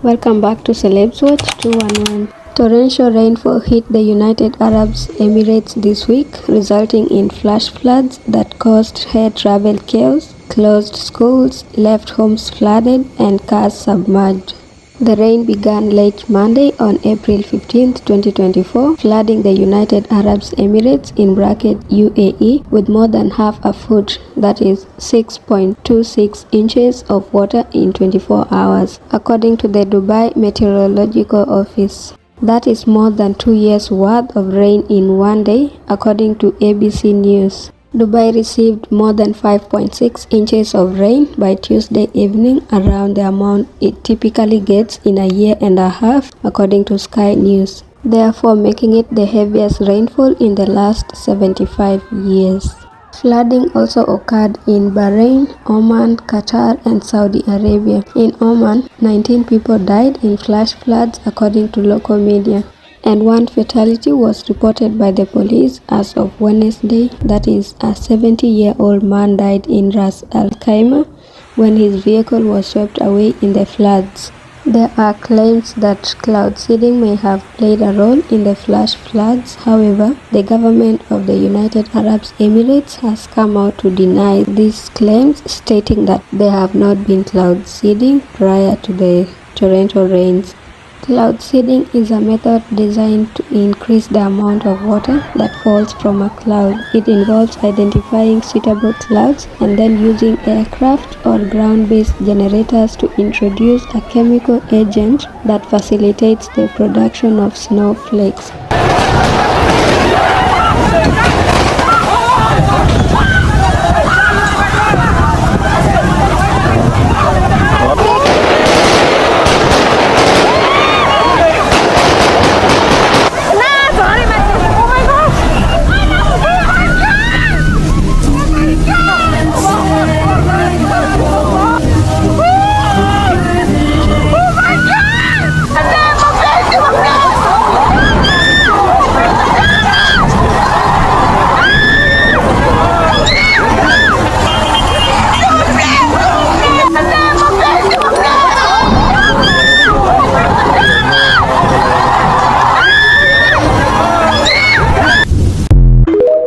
Welcome back to Celebs Watch 211. Torrential rainfall hit the United Arab Emirates this week, resulting in flash floods that caused air travel chaos, closed schools, left homes flooded, and cars submerged. The rain began late Monday on April 15, 2024, flooding the United Arab Emirates (UAE) with more than half a foot, that is 6.26 inches of water in 24 hours, according to the Dubai Meteorological Office. That is more than 2 years' worth of rain in one day, according to ABC News. Dubai received more than 5.6 inches of rain by Tuesday evening, around the amount it typically gets in a year and a half, according to Sky News, therefore making it the heaviest rainfall in the last 75 years. Flooding also occurred in Bahrain, Oman, Qatar, and Saudi Arabia. In Oman, 19 people died in flash floods, according to local media, and one fatality was reported by the police as of Wednesday. That is, a 70-year-old man died in Ras al-Khaimah when his vehicle was swept away in the floods. There are claims that cloud seeding may have played a role in the flash floods. However, the government of the United Arab Emirates has come out to deny these claims, stating that there have not been cloud seeding prior to the torrential rains. Cloud seeding is a method designed to increase the amount of water that falls from a cloud. It involves identifying suitable clouds and then using aircraft or ground-based generators to introduce a chemical agent that facilitates the production of snowflakes.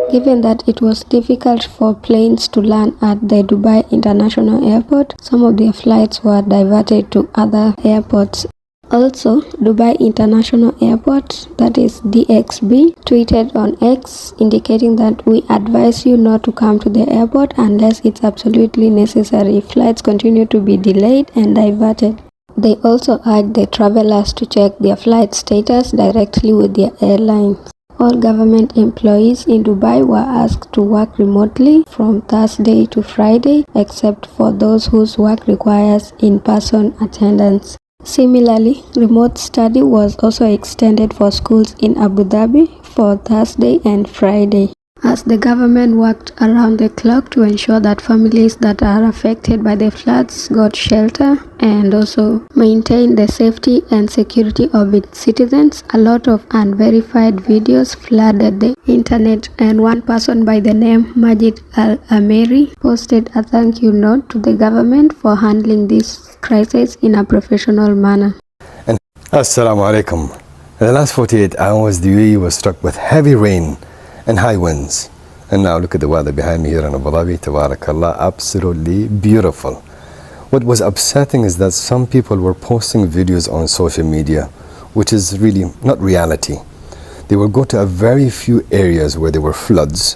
Given that it was difficult for planes to land at the Dubai International Airport, some of their flights were diverted to other airports. Also, Dubai International Airport, that is DXB, tweeted on X indicating that we advise you not to come to the airport unless it's absolutely necessary. Flights continue to be delayed and diverted. They also urged the travelers to check their flight status directly with their airlines. All government employees in Dubai were asked to work remotely from Thursday to Friday, except for those whose work requires in-person attendance. Similarly, remote study was also extended for schools in Abu Dhabi for Thursday and Friday, as the government worked around the clock to ensure that families that are affected by the floods got shelter and also maintain the safety and security of its citizens. A lot of unverified videos flooded the internet, and one person by the name Majid Al-Ameri posted a thank you note to the government for handling this crisis in a professional manner. Assalamu alaikum. In the last 48 hours, the UAE was struck with heavy rain and high winds. And now look at the weather behind me here in Abu Dhabi, tabarakallah, absolutely beautiful. What was upsetting is that some people were posting videos on social media, which is really not reality. They will go to a very few areas where there were floods,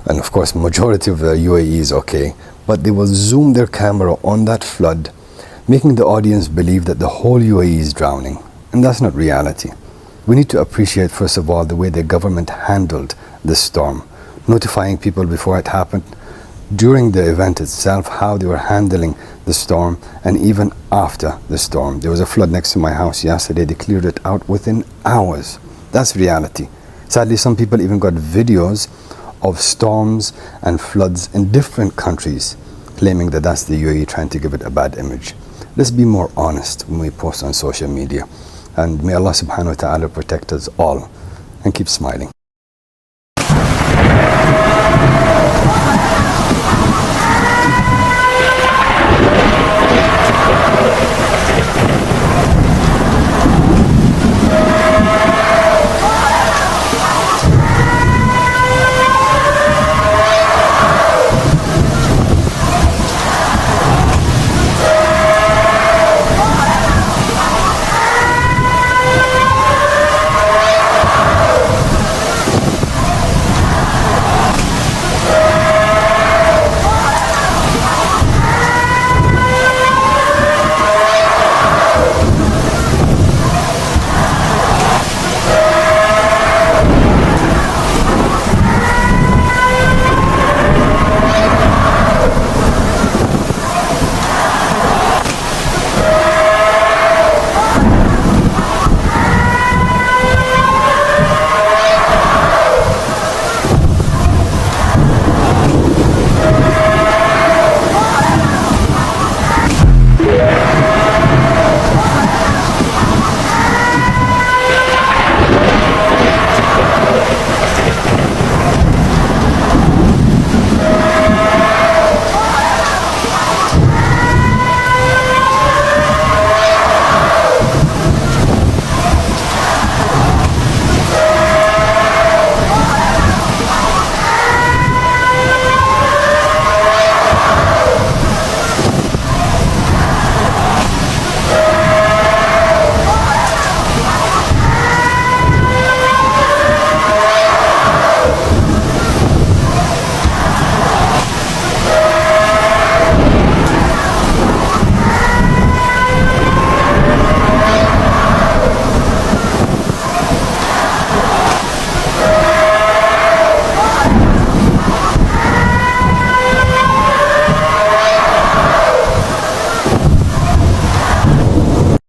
and of course majority of the UAE is okay, but they will zoom their camera on that flood, making the audience believe that the whole UAE is drowning, and that's not reality. We need to appreciate, first of all, the way the government handled this storm, notifying people before it happened, during the event itself, how they were handling the storm, and even after the storm. There was a flood next to my house yesterday. They cleared it out within hours. That's reality. Sadly, some people even got videos of storms and floods in different countries, claiming that that's the UAE trying to give it a bad image. Let's be more honest when we post on social media. And may Allah subhanahu wa ta'ala protect us all, and keep smiling.